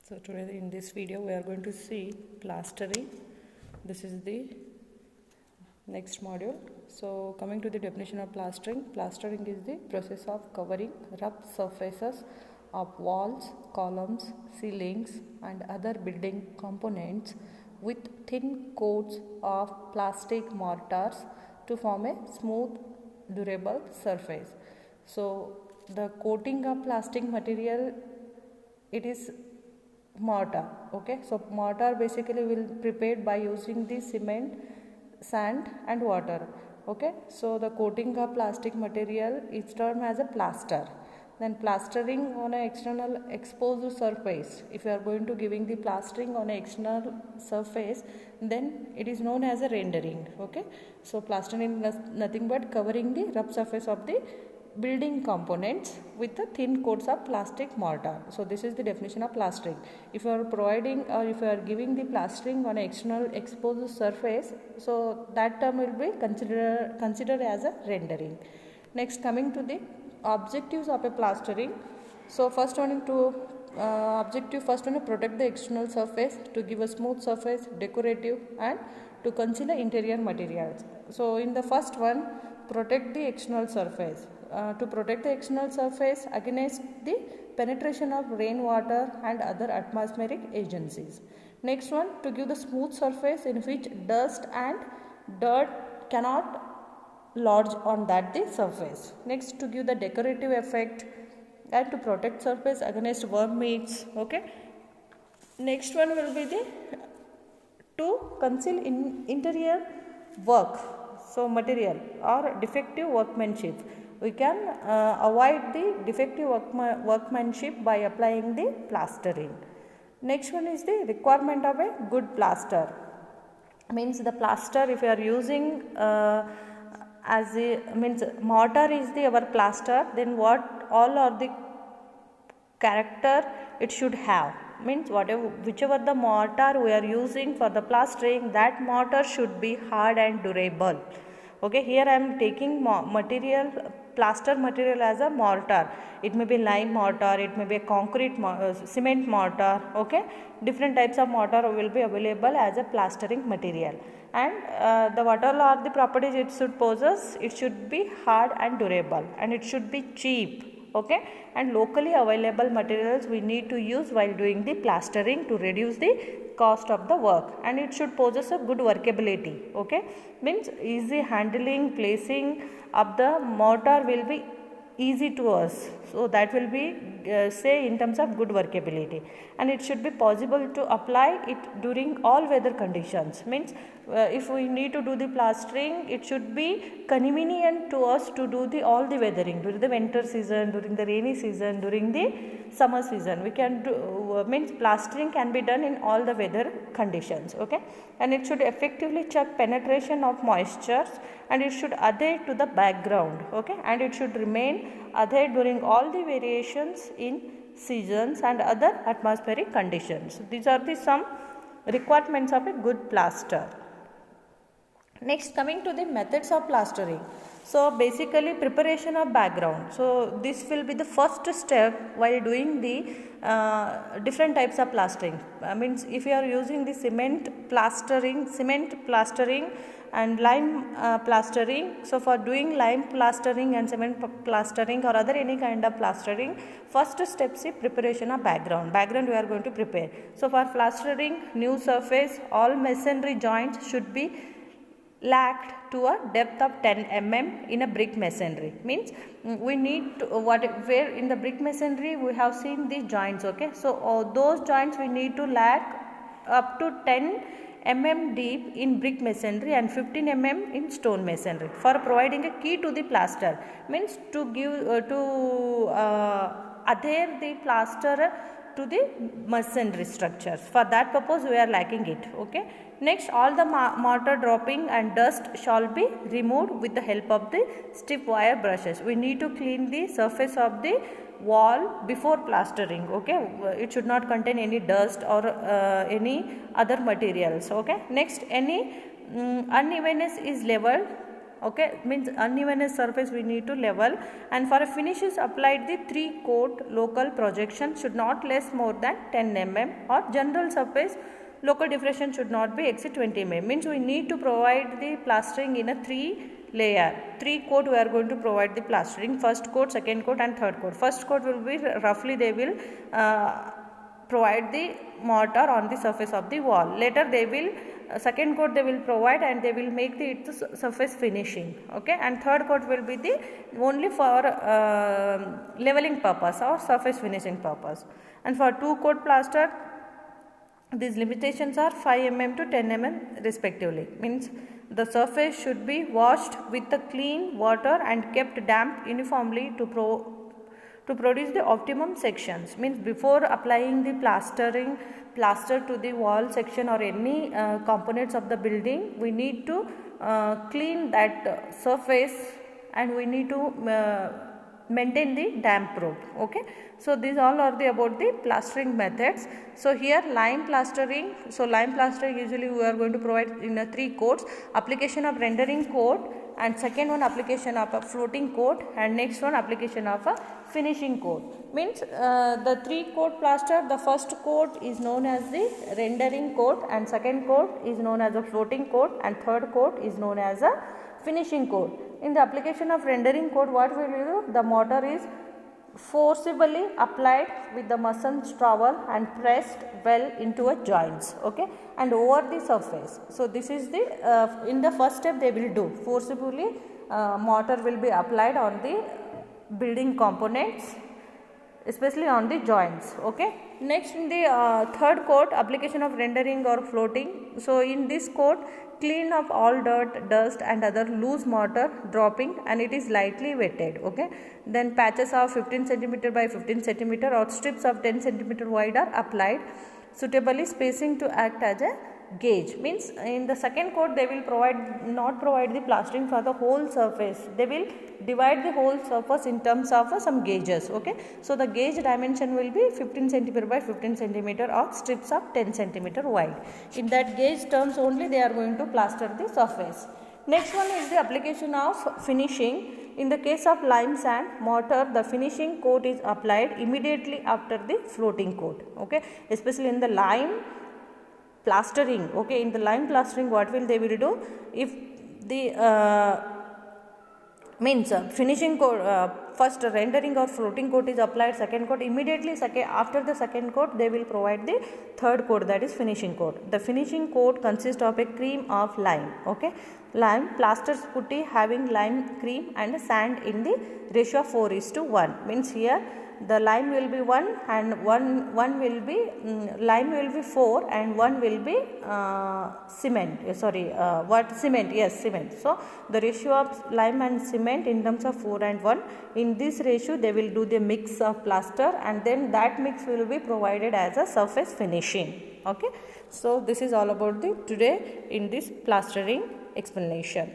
So today in this video we are going to see plastering. This is the next module. So coming to the definition of plastering, plastering is the process of covering rough surfaces of walls, columns, ceilings and other building components with thin coats of plastic mortars to form a smooth durable surface. So the coating of plastic material, it is mortar. Okay, so mortar basically will prepared by using the cement, sand and water. Okay, so the coating of plastic material is termed as a plaster. Then plastering on an external exposed surface, if you are going to giving the plastering on an external surface, then it is known as a rendering. Okay, so plastering is nothing but covering the rough surface of the building components with the thin coats of plastic mortar. So this is the definition of plastering. If you are providing or if you are giving the plastering on an external exposed surface, so that term will be considered as a rendering. Next, coming to the objectives of a plastering. So first one to objective, first one to protect the external surface, to give a smooth surface, decorative and to conceal interior materials. So in the first one, protect the external surface. To protect the external surface against the penetration of rainwater and other atmospheric agencies. Next one, to give the smooth surface in which dust and dirt cannot lodge on that the surface. Next, to give the decorative effect and to protect surface against worm meats. Okay. Next one will be the to conceal interior work, so material or defective workmanship. We can avoid the defective workmanship by applying the plastering. Next one is the requirement of a good plaster. Means the plaster, if you are using as a means mortar is the our plaster, then what all are the character it should have, means whichever the mortar we are using for the plastering, that mortar should be hard and durable. Okay, here I am taking plaster material as a mortar. It may be lime mortar, it may be a concrete cement mortar. Okay, different types of mortar will be available as a plastering material. And the what all are the properties it should possess? It should be hard and durable, and it should be cheap. Okay, and locally available materials we need to use while doing the plastering to reduce the cost of the work, and it should possess a good workability. Okay, means easy handling, placing of the mortar will be easy to us, so that will be say in terms of good workability, and it should be possible to apply it during all weather conditions. Means if we need to do the plastering, it should be convenient to us to do the all the weathering during the winter season, during the rainy season, during the summer season. We can do means plastering can be done in all the weather conditions. Okay, and it should effectively check penetration of moistures, and it should adhere to the background. Okay, and it should remain adhere during all the variations in seasons and other atmospheric conditions. These are the some requirements of a good plaster. Next, coming to the methods of plastering. So basically preparation of background. So this will be the first step while doing the different types of plastering. Means if you are using the cement plastering and lime plastering. So for doing lime plastering and cement plastering or other any kind of plastering, first step is preparation of background. Background we are going to prepare. So for plastering new surface, all masonry joints should be lacked to a depth of 10 mm in a brick masonry. Means we need to where in the brick masonry we have seen the joints. Okay, so those joints we need to lack up to 10 mm deep in brick masonry and 15 mm in stone masonry for providing a key to the plaster. Means to give adhere the plaster to the masonry structures. For that purpose we are lacking it. Okay, next all the mortar dropping and dust shall be removed with the help of the stiff wire brushes. We need to clean the surface of the wall before plastering. Okay, it should not contain any dust or any other materials. Okay, next any unevenness is leveled Okay, means unevenness surface we need to level, and for a finish is applied the 3-coat local projection should not less more than 10 mm, or general surface local diffraction should not be exceed 20 mm. Means we need to provide the plastering in a 3-coat we are going to provide the plastering. First coat, second coat and third coat. First coat will be roughly they will provide the mortar on the surface of the wall. Later they will second coat they will provide and they will make the its surface finishing. Okay, and third coat will be the only for leveling purpose or surface finishing purpose. And for 2-coat plaster, these limitations are 5 mm to 10 mm respectively. Means the surface should be washed with the clean water and kept damp uniformly to produce the optimum sections. Means before applying the plaster to the wall section or any components of the building, we need to clean that surface and we need to maintain the damp proof. Okay, so these all are the about the plastering methods. So here lime plastering. So lime plastering usually we are going to provide in a 3 coats. Application of rendering coat, and second one application of a floating coat, and next one application of a finishing coat. Means the 3-coat plaster, the first coat is known as the rendering coat, and second coat is known as a floating coat, and third coat is known as a finishing coat. In the application of rendering coat, what will you do? The mortar is forcibly applied with the mason's trowel and pressed well into a joints. Okay, and over the surface. So this is the in the first step they will do forcibly mortar will be applied on the building components, especially on the joints. Okay, next in the third coat, application of rendering or floating. So in this coat, clean of all dirt, dust and other loose mortar dropping, and it is lightly wetted. Okay, then patches of 15 cm by 15 cm or strips of 10 cm wide are applied, suitably spacing to act as a gauge. Means in the second coat they will not provide the plastering for the whole surface, they will divide the whole surface in terms of some gauges. Okay, so the gauge dimension will be 15 cm by 15 cm or strips of 10 cm wide. In that gauge terms only they are going to plaster the surface. Next one is the application of finishing. In the case of lime sand mortar, the finishing coat is applied immediately after the floating coat. Okay, especially in the lime plastering. Okay, in the lime plastering what will they will do? If the finishing coat, first rendering or floating coat is applied, second coat, immediately after the second coat they will provide the third coat, that is finishing coat. The finishing coat consists of a cream of lime. Okay, lime plasters putty having lime cream and sand in the ratio of 4:1. Means here the lime will be 1 and one will be lime will be 4 and 1 will be cement. Cement? Yes, cement. So the ratio of lime and cement in terms of 4 and 1. In this ratio they will do the mix of plaster, and then that mix will be provided as a surface finishing. Okay, so this is all about the today in this plastering explanation.